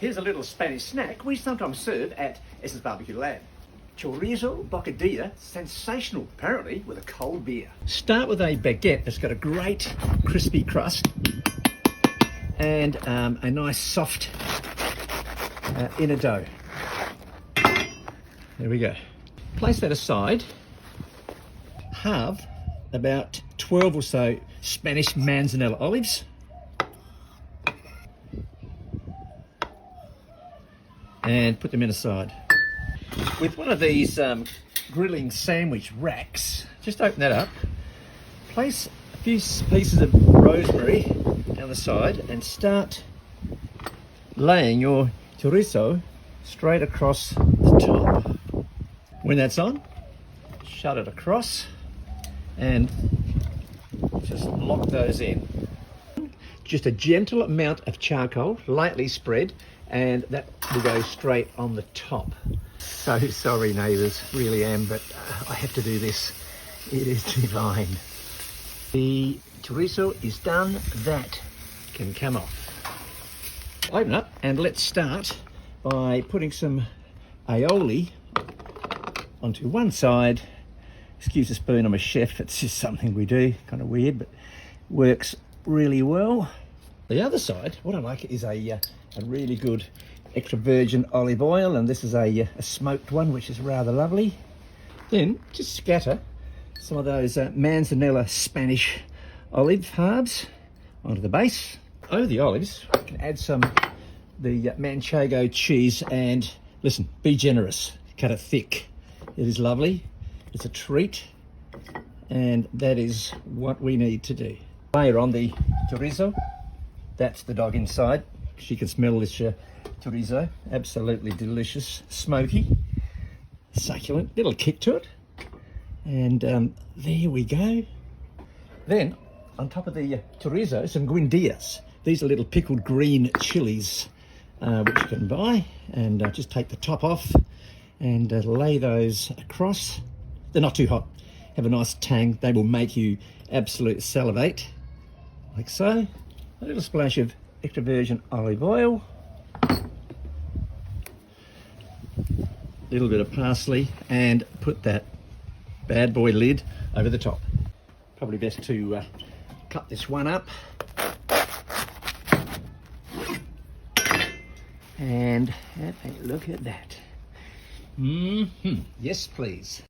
Here's a little Spanish snack we sometimes serve at Heston's Barbecue Lab. Chorizo bocadilla, sensational apparently with a cold beer. Start with a baguette that's got a great crispy crust and a nice soft inner dough. There we go. Place that aside. Halve about 12 or so Spanish manzanilla olives. And put them in aside. With one of these grilling sandwich racks, just open that up, place a few pieces of rosemary down the side and start laying your chorizo straight across the top. When that's on, shut it across and just lock those in. Just a gentle amount of charcoal, lightly spread, and that will go straight on the top. So sorry neighbours, really am, but I have to do this. It is divine. The chorizo is done, that can come off. Open up and let's start by putting some aioli onto one side. Excuse the spoon, I'm a chef, it's just something we do, kind of weird, but works really well. The other side, what I like is a really good extra virgin olive oil, and this is a smoked one, which is rather lovely. Then just scatter some of those manzanilla Spanish olive halves onto the base. Over the olives, you can add some the manchego cheese, and listen, be generous, cut it thick. It is lovely, it's a treat, and that is what we need to do. Layer on the chorizo. That's the dog inside. She can smell this chorizo. Absolutely delicious, smoky, succulent, little kick to it. And there we go. Then, on top of the chorizo, some guindillas. These are little pickled green chilies, which you can buy. And just take the top off and lay those across. They're not too hot. Have a nice tang. They will make you absolutely salivate, like so. A little splash of extra virgin olive oil, a little bit of parsley, and put that bad boy lid over the top. Probably best to cut this one up and have a look at that. Yes, please.